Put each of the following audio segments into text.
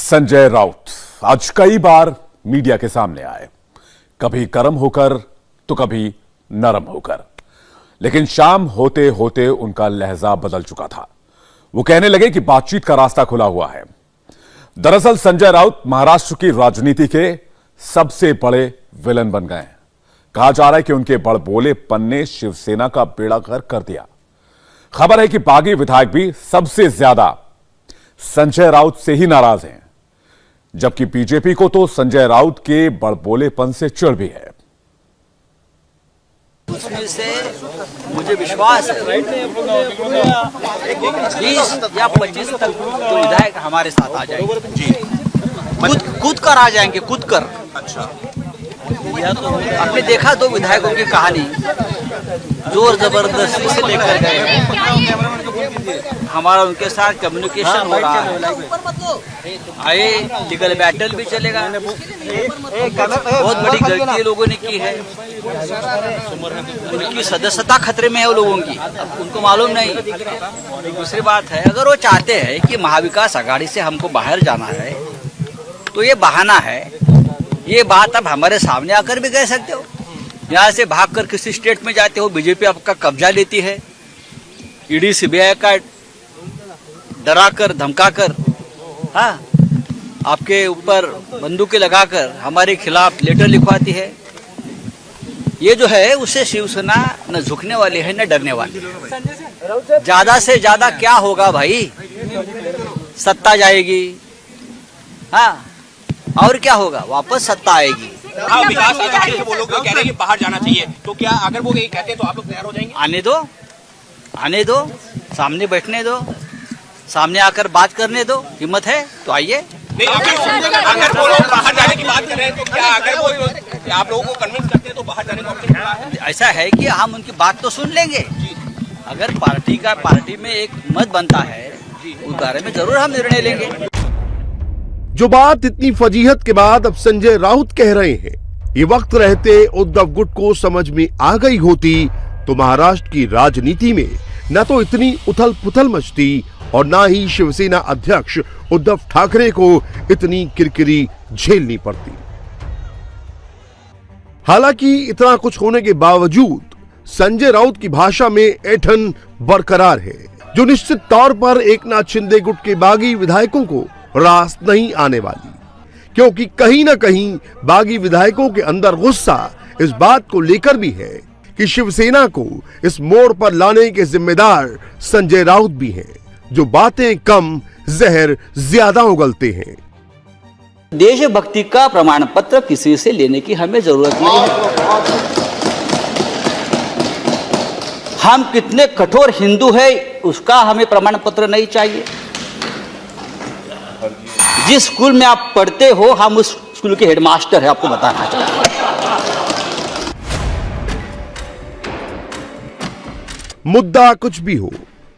संजय राउत आज कई बार मीडिया के सामने आए, कभी गर्म होकर तो कभी नरम होकर, लेकिन शाम होते होते उनका लहजा बदल चुका था। वो कहने लगे कि बातचीत का रास्ता खुला हुआ है। दरअसल संजय राउत महाराष्ट्र की राजनीति के सबसे बड़े विलन बन गए हैं। कहा जा रहा है कि उनके बड़बोलेपन ने शिवसेना का बेड़ा गर्क कर दिया। खबर है कि बागी विधायक भी सबसे ज्यादा संजय राउत से ही नाराज हैं, जबकि बीजेपी को तो संजय राउत के बड़बोलेपन से चिढ़ भी है। उसमें से मुझे विश्वास है 20 या 25 तक तो विधायक हमारे साथ आ जाएंगे जी। कूद कर आ जाएंगे, कूद कर। अच्छा, यह तो आपने देखा दो विधायकों की कहानी, जोर जबरदस्ती से लेकर गए। हमारा उनके साथ कम्युनिकेशन हो रहा है, आए लीगल बैटल भी चलेगा। बहुत बड़ी गलती लोगों ने की है, उनकी सदस्यता खतरे में है वो लोगों की, अब उनको मालूम नहीं। दूसरी बात है, अगर वो चाहते हैं कि महाविकास आघाड़ी से हमको बाहर जाना है तो ये बहाना है। ये बात अब हमारे सामने आकर भी कह सकते हो। यहाँ से भागकर किसी स्टेट में जाते हो, बीजेपी आपका कब्जा लेती है, ईडी सीबीआई का डराकर धमकाकर, हाँ, आपके ऊपर बंदूकें लगाकर हमारे खिलाफ लेटर लिखवाती है। ये जो है उससे शिवसेना न झुकने वाली है न डरने वाली है। ज्यादा से ज्यादा क्या होगा भाई, सत्ता जाएगी, हाँ, और क्या होगा, वापस सत्ता आएगी। हाँ, विकास आघाड़ी के वो लोग कह रहे हैं कि बाहर जाना चाहिए, तो क्या अगर वो ये कहते हैं तो आप लोग तैयार हो जाएंगे? आने दो, सामने बैठने दो, सामने आकर बात करने दो। हिम्मत है तो आइए। नहीं, अगर वो लोग बाहर जाने की बात कर रहे हैं तो क्या अगर वो आप लोगों को कन्विंस करते हैं तो बाहर जाने का ऑप्शन है? ऐसा है कि हम उनकी बात तो सुन लेंगे। अगर पार्टी में एक मत बनता है उस बारे में जरूर हम निर्णय लेंगे। जो बात इतनी फजीहत के बाद अब संजय राउत कह रहे हैं, ये वक्त रहते उद्धव गुट को समझ में आ गई होती तो महाराष्ट्र की राजनीति में न तो इतनी उथल पुथल मचती और ना ही शिवसेना अध्यक्ष उद्धव ठाकरे को इतनी किरकिरी झेलनी पड़ती। हालांकि इतना कुछ होने के बावजूद संजय राउत की भाषा में ऐंठन बरकरार है, जो निश्चित तौर पर एकनाथ शिंदे गुट के बागी विधायकों को रास नहीं आने वाली, क्योंकि कहीं ना कहीं बागी विधायकों के अंदर गुस्सा इस बात को लेकर भी है कि शिवसेना को इस मोड़ पर लाने के जिम्मेदार संजय राउत भी हैं, जो बातें कम जहर ज्यादा उगलते हैं। देशभक्ति का प्रमाण पत्र किसी से लेने की हमें जरूरत नहीं है। हम कितने कठोर हिंदू है उसका हमें प्रमाण पत्र नहीं चाहिए। जिस स्कूल में आप पढ़ते हो हम उस स्कूल के हेडमास्टर है, आपको बताना चाहिए। मुद्दा कुछ भी हो,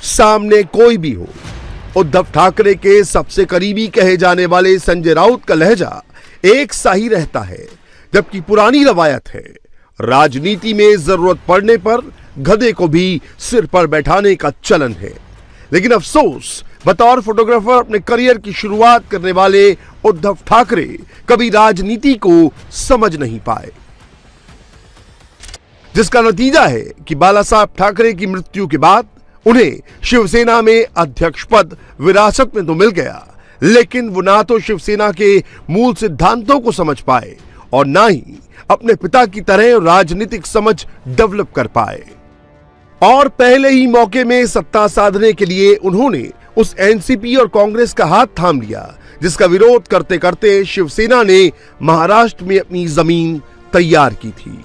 सामने कोई भी हो, उद्धव ठाकरे के सबसे करीबी कहे जाने वाले संजय राउत का लहजा एक सा ही रहता है, जबकि पुरानी रवायत है, राजनीति में जरूरत पड़ने पर गधे को भी सिर पर बैठाने का चलन है। लेकिन अफसोस, बतौर फोटोग्राफर अपने करियर की शुरुआत करने वाले उद्धव ठाकरे कभी राजनीति को समझ नहीं पाए, जिसका नतीजा है कि बाला साहब ठाकरे की मृत्यु के बाद उन्हें शिवसेना में अध्यक्ष पद विरासत में तो मिल गया, लेकिन वो ना तो शिवसेना के मूल सिद्धांतों को समझ पाए और ना ही अपने पिता की तरह राजनीतिक समझ डेवलप कर पाए। और पहले ही मौके में सत्ता साधने के लिए उन्होंने उस एनसीपी और कांग्रेस का हाथ थाम लिया, जिसका विरोध करते करते शिवसेना ने महाराष्ट्र में अपनी जमीन तैयार की थी।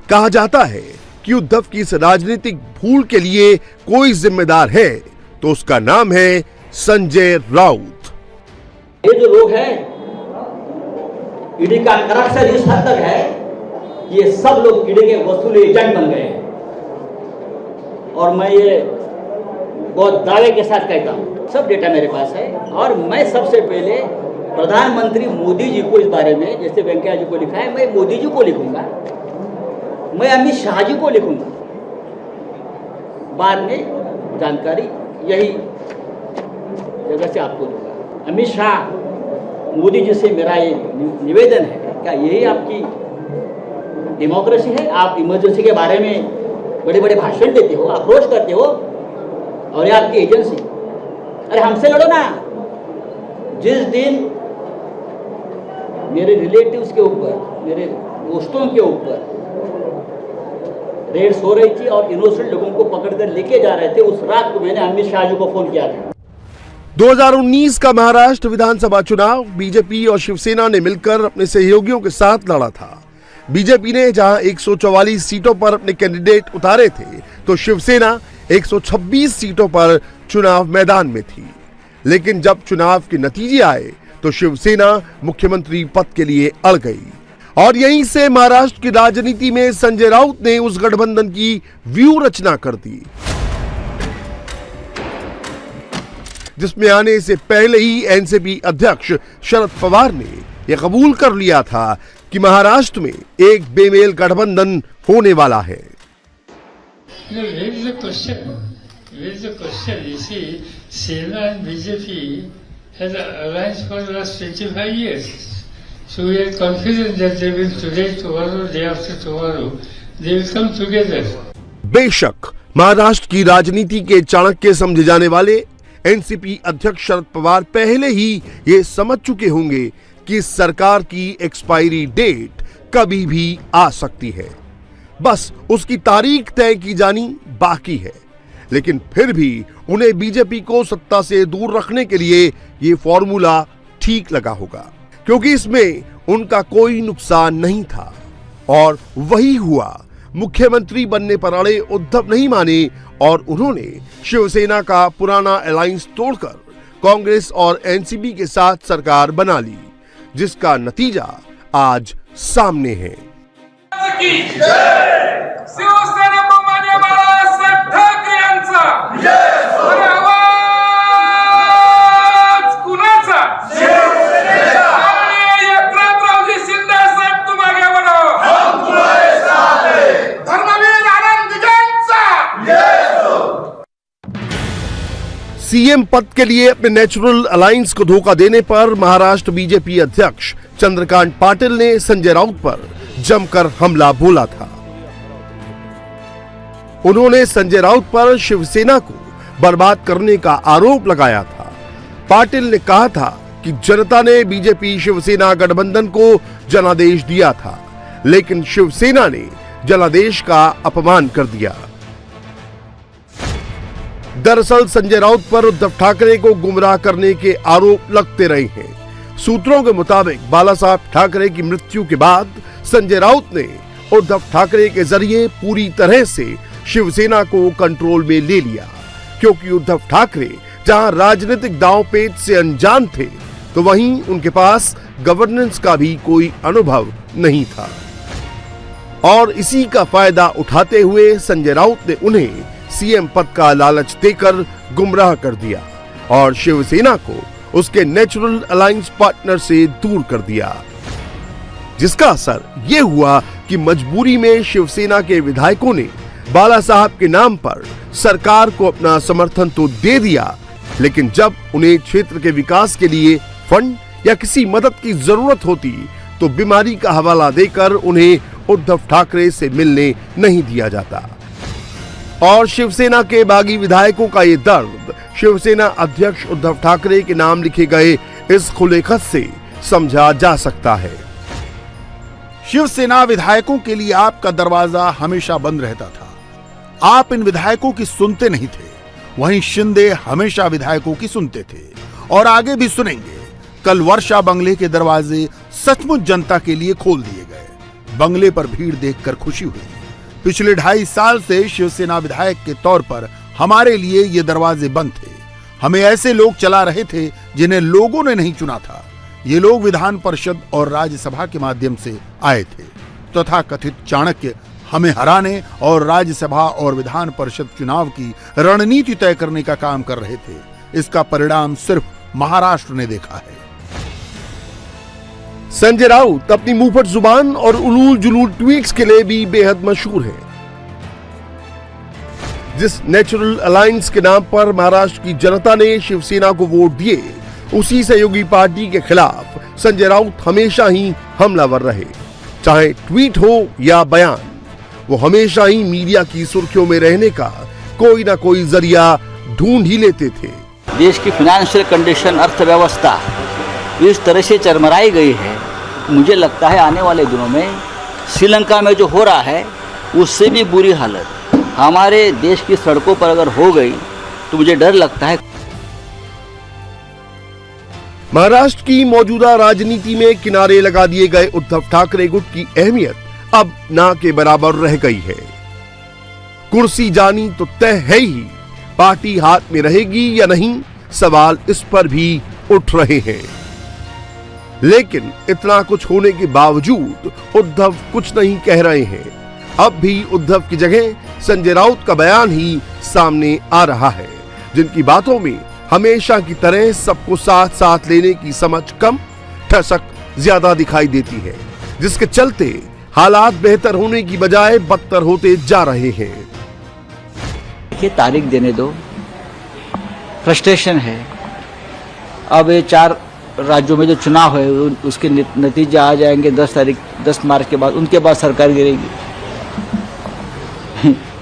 कहा जाता है कि उद्धव की इस राजनीतिक भूल के लिए कोई जिम्मेदार है तो उसका नाम है संजय राउत। ये जो लोग हैं, ईडी का करप्शन इस हद तक है, ये सब लोग ईडी के वसूली एजेंट बन गए हैं। और मैं ये बहुत दावे के साथ कहता हूँ, सब डेटा मेरे पास है, और मैं सबसे पहले प्रधानमंत्री मोदी जी को इस बारे में, जैसे वेंकैया जी को लिखा है, मैं मोदी जी को लिखूंगा, मैं अमित शाह जी को लिखूंगा, बाद में जानकारी यही जगह से आपको दूंगा। अमित शाह मोदी जी से मेरा ये निवेदन है, क्या यही आपकी डेमोक्रेसी है? आप इमरजेंसी के बारे में बड़े बड़े भाषण देते हो, अप्रोच करते हो, और ये आपकी एजेंसी। अरे हमसे लड़ो ना। जिस दिन मेरे रिलेटिव्स के ऊपर, मेरे दोस्तों के ऊपर रेड्स हो रही थी और इनोसेंट लोगों को पकड़कर लेके जा रहे थे, उस रात को मैंने अमित शाह जी को फोन किया था। 2019 का महाराष्ट्र विधानसभा चुनाव बीजेपी और शिवसेना ने मिलकर अपने सहयोगियों के साथ लड़ा था। बीजेपी ने जहां 144 सीटों पर अपने कैंडिडेट उतारे थे, तो शिवसेना 126 सीटों पर चुनाव मैदान में थी। लेकिन जब चुनाव के नतीजे आए तो शिवसेना मुख्यमंत्री पद के लिए अड़ गई, और यहीं से महाराष्ट्र की राजनीति में संजय राउत ने उस गठबंधन की व्यूह रचना कर दी, जिसमें आने से पहले ही एनसीपी अध्यक्ष शरद पवार ने यह कबूल कर लिया था कि महाराष्ट्र में एक बेमेल गठबंधन होने वाला है। Sena and BJP has alliance for the last 25 years. So we are confident that they will today, tomorrow, day after tomorrow, they will come together. बेशक महाराष्ट्र की राजनीति के चाणक्य समझे जाने वाले एनसीपी अध्यक्ष शरद पवार पहले ही ये समझ चुके होंगे कि सरकार की एक्सपायरी डेट कभी भी आ सकती है, बस उसकी तारीख तय की जानी बाकी है। लेकिन फिर भी उन्हें बीजेपी को सत्ता से दूर रखने के लिए ये फॉर्मूला ठीक लगा होगा, क्योंकि इसमें उनका कोई नुकसान नहीं था। और वही हुआ। मुख्यमंत्री बनने पर अड़े उद्धव नहीं माने और उन्होंने शिवसेना का पुराना अलायंस तोड़कर कांग्रेस और एनसीपी के साथ सरकार बना ली, जिसका नतीजा आज सामने है। शिवसेना बहुमान्य बाळासाहेब ठाकरे यांचा आणि आवाज कुणाचा? माननीय एकनाथरावजी शिंदे साहेब, तुम आगे बढ़ो, हम तुम्हारे साथ हैं। धर्मवीर आनंद दिघांचा सीएम पद के लिए अपने नेचुरल अलायंस को धोखा देने पर महाराष्ट्र बीजेपी अध्यक्ष चंद्रकांत पाटिल ने संजय राउत पर जमकर हमला बोला था। उन्होंने संजय राउत पर शिवसेना को बर्बाद करने का आरोप लगाया था। पाटिल ने कहा था कि जनता ने बीजेपी शिवसेना गठबंधन को जनादेश दिया था, लेकिन शिवसेना ने जनादेश का अपमान कर दिया। दरअसल संजय राउत पर उद्धव ठाकरे को गुमराह करने के आरोप लगते रहे हैं। सूत्रों के मुताबिक बालासाहेब ठाकरे की मृत्यु के बाद संजय राउत ने उद्धव ठाकरे के जरिए पूरी तरह से शिवसेना को कंट्रोल में ले लिया, क्योंकि उद्धव ठाकरे जहां राजनीतिक दांवपेच से अनजान थे, तो वहीं उनके पास गवर्नेंस का भी कोई अनुभव नहीं था। और इसी का फायदा उठाते हुए संजय राउत ने उन्हें सीएम पद का लालच देकर गुमराह कर दिया और शिवसेना को उसके नेचुरल अलायंस पार्टनर से दूर कर दिया, जिसका असर यह हुआ कि मजबूरी में शिवसेना के विधायकों ने बाला साहब के नाम पर सरकार को अपना समर्थन तो दे दिया, लेकिन जब उन्हें क्षेत्र के विकास के लिए फंड या किसी मदद की जरूरत होती तो बीमारी का हवाला देकर उन्हें उद्धव ठाकरे से मिलने नहीं दिया जाता। और शिवसेना के बागी विधायकों का ये दर्द शिवसेना अध्यक्ष उद्धव ठाकरे के नाम लिखे गए इस खुले खत से समझा जा सकता है। शिवसेना विधायकों के लिए आपका दरवाजा हमेशा बंद रहता था। आप इन विधायकों की सुनते नहीं थे, वहीं शिंदे हमेशा विधायकों की सुनते थे और आगे भी सुनेंगे। कल वर्षा बंगले के दरवाजे सचमुच जनता के लिए खोल दिए गए। बंगले पर भीड़ देखकर खुशी हुई। पिछले 2.5 साल से शिवसेना विधायक के तौर पर हमारे लिए ये दरवाजे बंद थे। हमें ऐसे लोग चला रहे थे जिन्हें लोगों ने नहीं चुना था। ये लोग विधान परिषद और राज्यसभा के माध्यम से आए थे। तथा कथित चाणक्य हमें हराने और राज्यसभा और विधान परिषद चुनाव की रणनीति तय करने का काम कर रहे थे। इसका परिणाम सिर्फ महाराष्ट्र ने देखा है। संजय राउत अपनी मुंहफट जुबान और उलूल जुलूल ट्वीट्स के लिए भी बेहद मशहूर है। जिस नेचुरल अलायंस के नाम पर महाराष्ट्र की जनता ने शिवसेना को वोट दिए, उसी सहयोगी पार्टी के खिलाफ संजय राउत हमेशा ही हमलावर रहे। चाहे ट्वीट हो या बयान, वो हमेशा ही मीडिया की सुर्खियों में रहने का कोई ना कोई जरिया ढूंढ ही लेते थे। देश की फाइनेंशियल कंडीशन, अर्थव्यवस्था इस तरह से चरमराई गई है, मुझे लगता है आने वाले दिनों में श्रीलंका में जो हो रहा है उससे भी बुरी हालत हमारे देश की सड़कों पर अगर हो गई तो मुझे डर लगता है। महाराष्ट्र की मौजूदा राजनीति में किनारे लगा दिए गए उद्धव ठाकरे गुट की अहमियत अब ना के बराबर रह गई है। कुर्सी जानी तो तय है ही, पार्टी हाथ में रहेगी या नहीं, सवाल इस पर भी उठ रहे हैं। लेकिन इतना कुछ होने के बावजूद उद्धव कुछ नहीं कह रहे हैं। अब भी उद्धव की जगह संजय राउत का बयान ही सामने आ रहा है, जिनकी बातों में हमेशा की तरह सबको साथ साथ लेने की समझ कम, ठसक ज्यादा दिखाई देती है, जिसके चलते हालात बेहतर होने की बजाय बदतर होते जा रहे हैं। देखिए, तारीख देने दो, फ्रस्ट्रेशन है। अब ये 4 राज्यों में जो चुनाव है उसके नतीजे आ जाएंगे 10 मार्च के बाद, उनके बाद सरकार गिरेगी।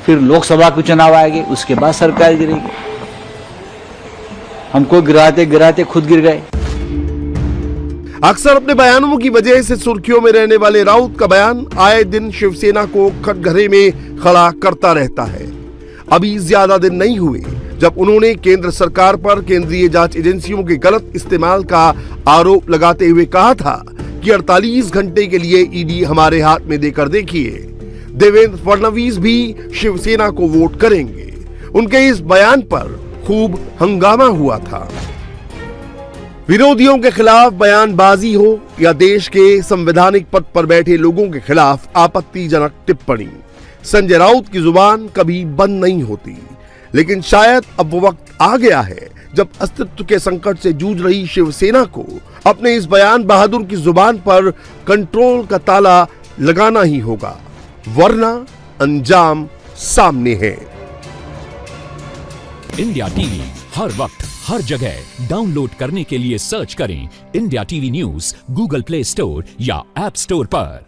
फिर लोकसभा के चुनाव आएंगे, उसके बाद सरकार गिरेगी। हमको गिराते गिराते खुद गिर गए। अक्सर अपने बयानों की वजह से सुर्खियों में रहने वाले राउत का बयान आए दिन शिवसेना को कटघरे में खड़ा करता रहता है। अभी ज्यादा दिन नहीं हुए जब उन्होंने केंद्र सरकार पर केंद्रीय जांच एजेंसियों के गलत इस्तेमाल का आरोप लगाते हुए कहा था कि 48 घंटे के लिए ईडी हमारे हाथ में देकर देखिए, देवेंद्र फडणवीस भी शिवसेना को वोट करेंगे। उनके इस बयान पर खूब हंगामा हुआ था। विरोधियों के खिलाफ बयानबाजी हो या देश के संवैधानिक पद पर बैठे लोगों के खिलाफ आपत्तिजनक टिप्पणी, संजय राउत की जुबान कभी बंद नहीं होती। लेकिन शायद अब वो वक्त आ गया है जब अस्तित्व के संकट से जूझ रही शिवसेना को अपने इस बयान बहादुर की जुबान पर कंट्रोल का ताला लगाना ही होगा, वरना अंजाम सामने है। इंडिया टीवी हर वक्त हर जगह डाउनलोड करने के लिए सर्च करें India TV news Google play store या ऐप स्टोर पर।